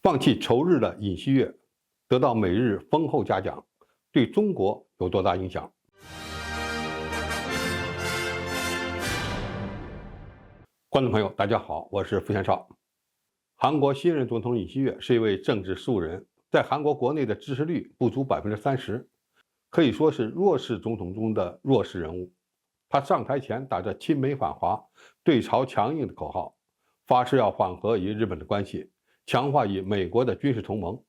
放弃仇日的尹锡悦得到美日丰厚嘉奖，对中国有多大影响？观众朋友，大家好，我是付先少。韩国新任总统尹锡悦是一位政治素人，在韩国国内的支持率不足30%，可以说是弱势总统中的弱势人物。他上台前打着亲美反华、对朝强硬的口号，发誓要缓和与日本的关系，强化与美国的军事同盟。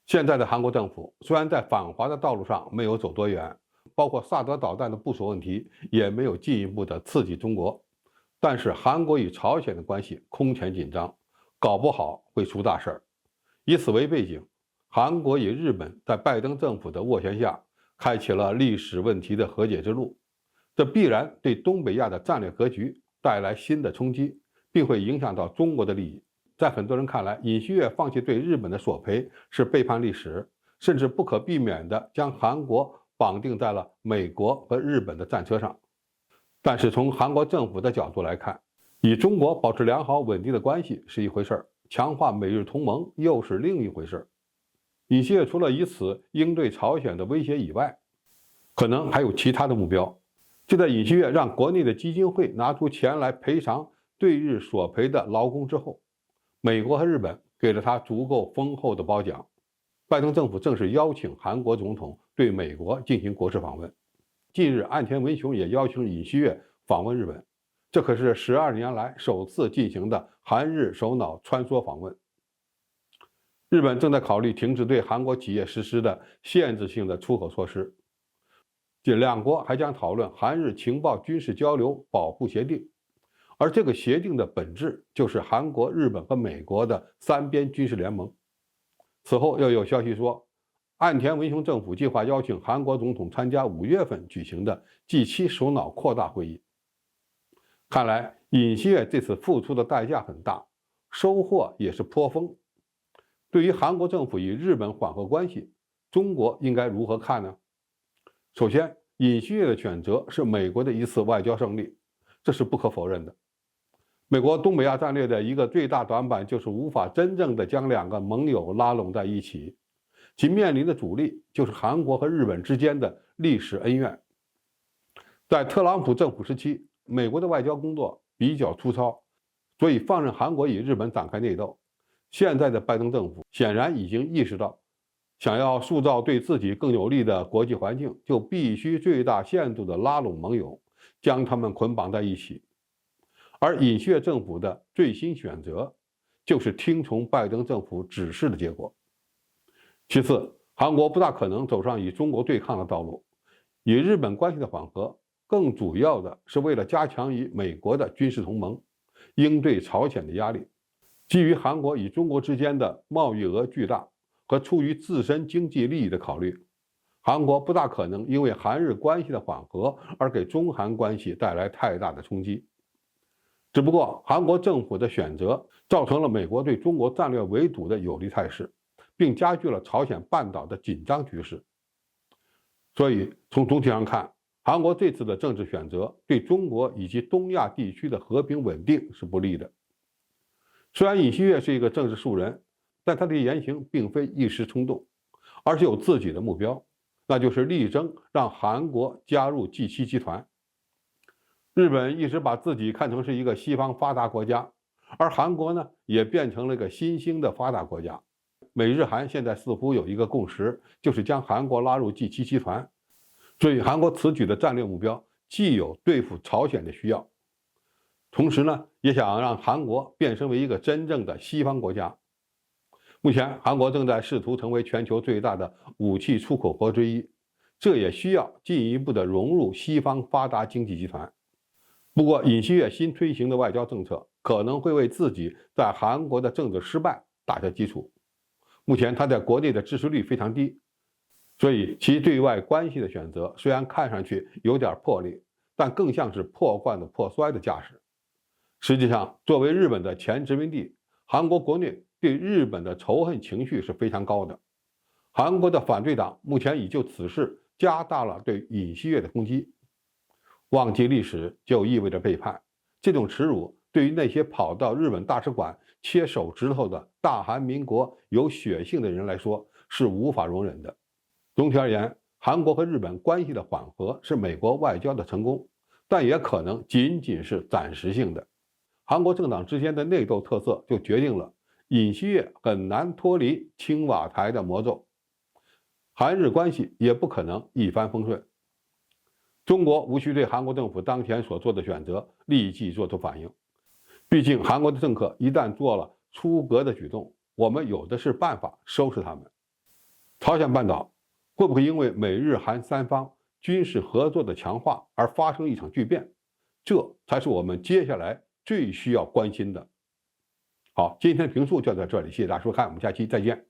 现在的韩国政府虽然在反华的道路上没有走多远，包括萨德导弹的部署问题也没有进一步的刺激中国，但是韩国与朝鲜的关系空前紧张，搞不好会出大事儿。以此为背景，韩国与日本在拜登政府的斡旋下，开启了历史问题的和解之路，这必然对东北亚的战略格局带来新的冲击，并会影响到中国的利益。在很多人看来，尹锡悦放弃对日本的索赔是背叛历史，甚至不可避免地将韩国绑定在了美国和日本的战车上。但是从韩国政府的角度来看，与中国保持良好稳定的关系是一回事，强化美日同盟又是另一回事。尹锡悦除了以此应对朝鲜的威胁以外，可能还有其他的目标。就在尹锡悦让国内的基金会拿出钱来赔偿对日索赔的劳工之后，美国和日本给了他足够丰厚的褒奖。拜登政府正式邀请韩国总统对美国进行国事访问。近日，岸田文雄也邀请尹锡悦访问日本，这可是12年来首次进行的韩日首脑穿梭访问。日本正在考虑停止对韩国企业实施的限制性的出口措施。近两国还将讨论韩日情报军事交流保护协定，而这个协定的本质就是韩国、日本和美国的三边军事联盟。此后又有消息说，岸田文雄政府计划邀请韩国总统参加5月份举行的 G7 首脑扩大会议。看来尹锡悦这次付出的代价很大，收获也是颇丰。对于韩国政府与日本缓和关系，中国应该如何看呢？首先，尹锡悦的选择是美国的一次外交胜利，这是不可否认的。美国东北亚战略的一个最大短板就是无法真正的将两个盟友拉拢在一起，其面临的阻力就是韩国和日本之间的历史恩怨。在特朗普政府时期，美国的外交工作比较粗糙，所以放任韩国与日本展开内斗。现在的拜登政府显然已经意识到，想要塑造对自己更有利的国际环境，就必须最大限度地拉拢盟友，将他们捆绑在一起。而尹锡悦政府的最新选择，就是听从拜登政府指示的结果。其次，韩国不大可能走上与中国对抗的道路，与日本关系的缓和，更主要的是为了加强与美国的军事同盟，应对朝鲜的压力。基于韩国与中国之间的贸易额巨大和出于自身经济利益的考虑，韩国不大可能因为韩日关系的缓和而给中韩关系带来太大的冲击。只不过韩国政府的选择造成了美国对中国战略围堵的有利态势，并加剧了朝鲜半岛的紧张局势。所以从总体上看，韩国这次的政治选择对中国以及东亚地区的和平稳定是不利的。虽然尹锡悦是一个政治素人，但他的言行并非一时冲动，而是有自己的目标，那就是力争让韩国加入 G7 集团。日本一直把自己看成是一个西方发达国家，而韩国呢，也变成了一个新兴的发达国家。美日韩现在似乎有一个共识，就是将韩国拉入 G7 集团。所以韩国此举的战略目标既有对付朝鲜的需要，同时呢，也想让韩国变身为一个真正的西方国家。目前，韩国正在试图成为全球最大的武器出口国之一，这也需要进一步的融入西方发达经济集团。不过，尹锡悦新推行的外交政策可能会为自己在韩国的政治失败打下基础。目前，他在国内的支持率非常低，所以其对外关系的选择虽然看上去有点魄力，但更像是破罐子破摔的架势。实际上，作为日本的前殖民地，韩国国内对日本的仇恨情绪是非常高的。韩国的反对党目前已就此事加大了对尹锡悦的攻击。忘记历史就意味着背叛，这种耻辱对于那些跑到日本大使馆切手指头的大韩民国有血性的人来说是无法容忍的。总体而言，韩国和日本关系的缓和是美国外交的成功，但也可能仅仅是暂时性的。韩国政党之间的内斗特色就决定了尹锡悦很难脱离青瓦台的魔咒，韩日关系也不可能一帆风顺。中国无需对韩国政府当前所做的选择立即做出反应，毕竟韩国的政客一旦做了出格的举动，我们有的是办法收拾他们。朝鲜半岛会不会因为美日韩三方军事合作的强化而发生一场巨变？这才是我们接下来最需要关心的。好，今天的评述就到这里，谢谢大家收看，我们下期再见。